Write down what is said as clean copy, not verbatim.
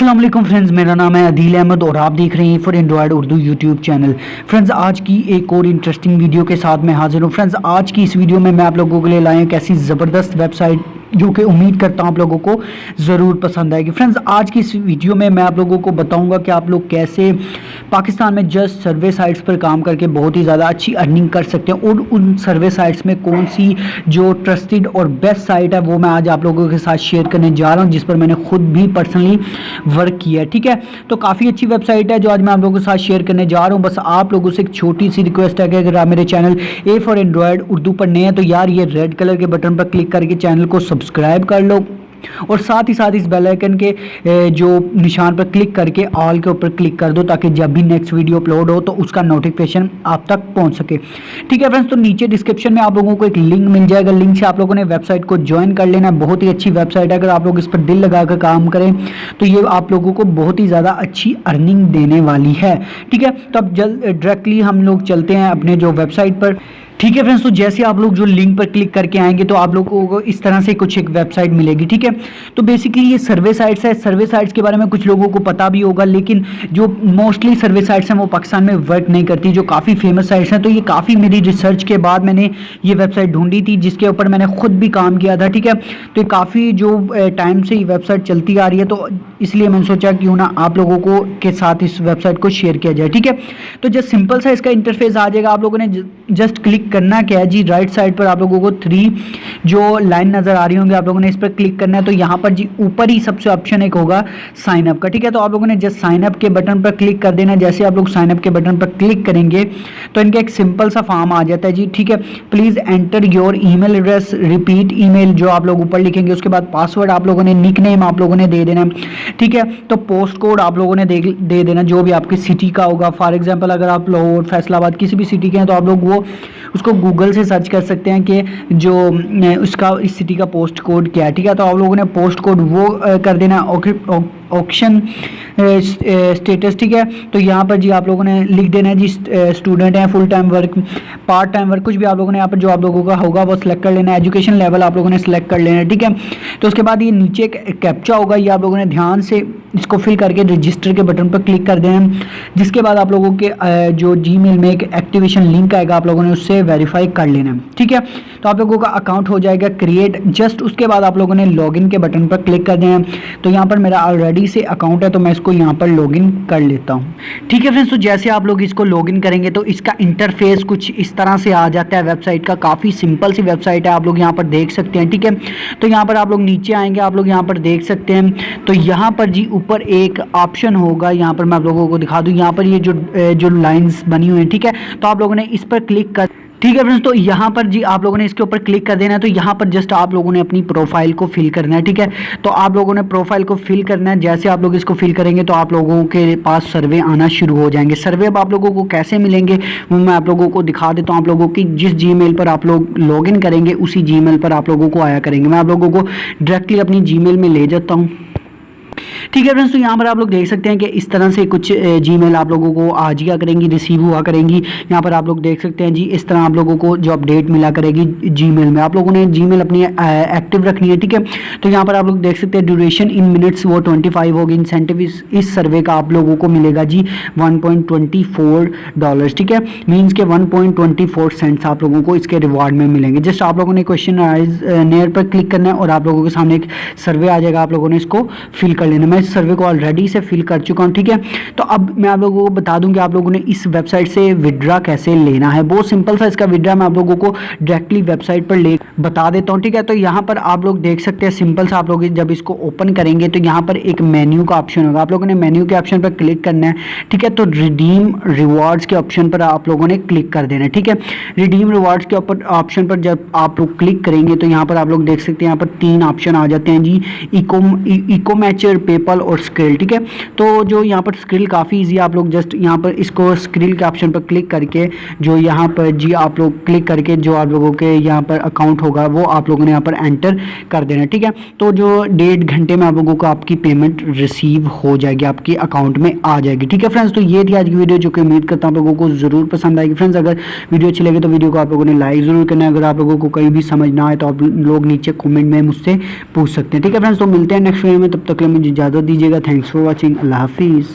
अस्सलाम वालेकुम फ्रेंड्स, मेरा नाम है अदील अहमद और आप देख रहे हैं for Android Urdu YouTube channel. Friends, आज की एक और इंटरेस्टिंग वीडियो के साथ मैं हाजिर हूँ। फ्रेंड्स, आज की इस वीडियो में मैं आप लोगों के लिए लाया एक ऐसी ज़बरदस्त वेबसाइट जो कि उम्मीद करता हूँ आप लोगों को ज़रूर पसंद आएगी। फ्रेंड्स, आज की इस वीडियो में मैं आप लोगों को बताऊँगा कि आप लोग कैसे पाकिस्तान में जस्ट सर्वे साइट्स पर काम करके बहुत ही ज़्यादा अच्छी अर्निंग कर सकते हैं, और उन सर्वे साइट्स में कौन सी जो ट्रस्टेड और बेस्ट साइट है वो मैं आज आप लोगों के साथ शेयर करने जा रहा हूँ, जिस पर मैंने खुद भी पर्सनली वर्क किया है। ठीक है, तो काफ़ी अच्छी वेबसाइट है जो आज मैं आप लोगों के साथ शेयर करने जा रहा हूँ। बस आप लोगों से एक छोटी सी रिक्वेस्ट है कि अगर आप मेरे channel A for Android Urdu पर नए हैं तो यार ये रेड कलर के बटन पर क्लिक करके चैनल को सब्सक्राइब कर लो, और साथ ही साथ इस बेल आइकन के जो निशान पर क्लिक करके ऑल के ऊपर क्लिक कर दो, ताकि जब भी नेक्स्ट वीडियो अपलोड हो तो उसका नोटिफिकेशन आप तक पहुंच सके। ठीक है फ्रेंड्स, तो नीचे डिस्क्रिप्शन में आप लोगों को एक लिंक मिल जाएगा, लिंक से आप लोगों ने वेबसाइट को ज्वाइन कर लेना। बहुत ही अच्छी वेबसाइट है, अगर आप लोग इस पर दिल लगा कर काम करें तो ये आप लोगों को बहुत ही ज़्यादा अच्छी अर्निंग देने वाली है। ठीक है, तो अब डायरेक्टली हम लोग चलते हैं अपने जो वेबसाइट पर। ठीक है फ्रेंड्स, तो जैसे आप लोग जो लिंक पर क्लिक करके आएंगे तो आप लोगों को इस तरह से कुछ एक वेबसाइट मिलेगी। ठीक है, तो बेसिकली ये सर्वे साइट्स है। सर्वे साइट्स के बारे में कुछ लोगों को पता भी होगा, लेकिन जो मोस्टली सर्वे साइट्स हैं वो पाकिस्तान में वर्क नहीं करती, जो काफ़ी फेमस साइट्स हैं। तो ये काफ़ी मेरी रिसर्च के बाद मैंने ये वेबसाइट ढूंढी थी, जिसके ऊपर मैंने खुद भी काम किया था। ठीक है, तो ये काफ़ी जो टाइम से ये वेबसाइट चलती आ रही है, तो इसलिए मैंने सोचा क्यों ना आप लोगों को के साथ इस वेबसाइट को शेयर किया जाए। ठीक है, तो जस्ट सिंपल सा इसका इंटरफेस आ जाएगा। आप लोगों ने जस्ट क्लिक करना क्या है जी, राइट साइड पर आप लोगों को 3 जो लाइन नज़र आ रही होंगी, आप लोगों ने इस पर क्लिक करना है। तो यहाँ पर जी ऊपर ही सबसे ऑप्शन एक होगा साइन अप का। ठीक है, तो आप लोगों ने जस्ट साइन अप के बटन पर क्लिक कर देना। जैसे आप लोग साइन अप के बटन पर क्लिक करेंगे तो इनका एक सिंपल सा फॉर्म आ जाता है जी। ठीक है, please enter your email address, repeat email जो आप लोग ऊपर लिखेंगे, उसके बाद पासवर्ड आप लोगों ने, निक नेम आप लोगों ने दे देना। ठीक है, तो पोस्ट कोड आप लोगों ने दे देना जो भी आपकी सिटी का होगा। फॉर एग्जांपल अगर आप लाहौर, फैसलाबाद किसी भी सिटी के हैं तो आप लोग वो उसको गूगल से सर्च कर सकते हैं कि जो उसका इस सिटी का पोस्ट कोड क्या है। ठीक है, तो आप लोगों ने पोस्ट कोड वो कर देना, ऑक्शन स्टेटस। ठीक है, तो यहाँ पर जी आप लोगों ने लिख देना है जी स्टूडेंट हैं, full time work, part time work, कुछ भी आप लोगों ने यहाँ पर जो आप लोगों का होगा वो सिलेक्ट कर लेना है। एजुकेशन लेवल आप लोगों ने सिलेक्ट कर लेना है। ठीक है, तो उसके बाद ये नीचे एक कैप्चा होगा, ये आप लोगों ने ध्यान से इसको फिल करके रजिस्टर के बटन पर क्लिक कर देना। जिसके बाद आप लोगों के जो जीमेल में एक एक्टिवेशन लिंक आएगा, आप लोगों ने उससे वेरीफाई कर लेना। ठीक है, तो आप लोगों का अकाउंट हो जाएगा क्रिएट। जस्ट उसके बाद आप लोगों ने लॉगिन के बटन पर क्लिक कर देना। तो यहाँ पर मेरा ऑलरेडी से अकाउंट है, तो मैं इसको यहाँ पर लॉगिन कर लेता हूँ। ठीक है फ्रेंड्स, तो जैसे आप लोग इसको लॉगिन करेंगे तो इसका इंटरफेस कुछ इस तरह से आ जाता है वेबसाइट का। काफ़ी सिंपल सी वेबसाइट है, आप लोग यहाँ पर देख सकते हैं। ठीक है, तो यहाँ पर आप लोग नीचे आएंगे, आप लोग यहाँ पर देख सकते हैं। तो यहाँ पर जी ऊपर एक ऑप्शन होगा, यहाँ पर मैं आप लोगों को दिखा दूँ। यहाँ पर ये जो लाइंस बनी हुई हैं, ठीक है, तो आप लोगों ने इस पर क्लिक कर, ठीक है फ्रेंड्स, तो यहाँ पर जी आप लोगों ने इसके ऊपर क्लिक कर देना है। तो यहाँ पर जस्ट आप लोगों ने अपनी प्रोफाइल को फिल करना है। ठीक है, तो आप लोगों ने प्रोफाइल को फिल करना है। जैसे आप लोग इसको फिल करेंगे तो आप लोगों के पास सर्वे आना शुरू हो जाएंगे। सर्वे अब आप लोगों को कैसे मिलेंगे वो मैं आप लोगों को दिखा देता हूँ। आप लोगों की जिस जीमेल पर आप लोग लॉगिन करेंगे उसी जीमेल पर आप लोगों को आया करेंगे। मैं आप लोगों को डायरेक्टली अपनी जीमेल में ले जाता हूँ। ठीक है फ्रेंड्स, तो यहाँ पर आप लोग देख सकते हैं कि इस तरह से कुछ जीमेल आप लोगों को आज क्या करेंगी, रिसीव हुआ करेंगी। यहाँ पर आप लोग देख सकते हैं जी, इस तरह आप लोगों को जो अपडेट मिला करेगी जीमेल में। आप लोगों ने जीमेल अपनी एक्टिव रखनी है। ठीक है, तो यहाँ पर आप लोग देख सकते हैं ड्यूरेशन इन मिनट्स वो 25 होगी। इंसेंटिव इस सर्वे का आप लोगों को मिलेगा जी $1.24। ठीक है, मीन्स के 1.24 सेंट्स आप लोगों को इसके रिवार्ड में मिलेंगे। जस्ट आप लोगों ने क्वेश्चन नेयर पर क्लिक करना है और आप लोगों के सामने एक सर्वे आ जाएगा, आप लोगों ने इसको फिल कर लेना। मैं इस सर्वे को ऑलरेडी से फिल कर चुका हूँ। ठीक है, तो अब मैं आप लोगों को बता दूं कि आप लोगों ने इस वेबसाइट से विड्रा कैसे लेना है। बहुत सिंपल सा इसका विड्रा मैं आप लोगों को डायरेक्टली वेबसाइट पर ले बता देता हूँ। ठीक है, तो यहाँ पर आप लोग देख सकते हैं सिंपल सा, आप लोग जब इसको ओपन करेंगे तो यहाँ पर एक मेन्यू का ऑप्शन होगा, आप लोगों ने मेन्यू के ऑप्शन पर क्लिक करना है। ठीक है, तो रिडीम रिवॉर्ड्स के ऑप्शन पर आप लोगों ने क्लिक कर देना है। ठीक है, रिडीम रिवॉर्ड्स के ऊपर ऑप्शन पर जब आप लोग क्लिक करेंगे तो यहाँ पर आप लोग देख सकते हैं, यहाँ पर 3 ऑप्शन आ जाते हैं जी, इको मैचर, पेपल और स्क्रिल। ठीक है, तो जो यहाँ पर स्क्रिल काफ़ी इजी है। आप लोग जस्ट यहाँ पर इसको स्क्रिल के ऑप्शन पर क्लिक करके जो यहाँ पर जी आप लोग क्लिक करके जो आप लोगों के यहाँ पर अकाउंट होगा वो आप लोगों ने यहाँ पर एंटर कर देना। ठीक है, तो जो 1.5 घंटे में आप लोगों को आपकी पेमेंट रिसीव हो जाएगी, आपके अकाउंट में आ जाएगी। ठीक है फ्रेंड्स, तो ये थी आज की वीडियो जो कि उम्मीद करता हूँ आप लोगों को ज़रूर पसंद आएगी। फ्रेंड्स, अगर वीडियो अच्छी लगे तो वीडियो को आप लोगों ने लाइक ज़रूर करना है। अगर आप लोगों को कहीं भी समझ ना आए तो आप लोग नीचे कॉमेंट में मुझसे पूछ सकते हैं। ठीक है फ्रेंड्स, तो मिलते हैं नेक्स्ट वीडियो में, तब तक के लिए मुझे इजाज़त इजाज़त दीजिएगा। Thanks for watching. अल्लाह हाफिज़।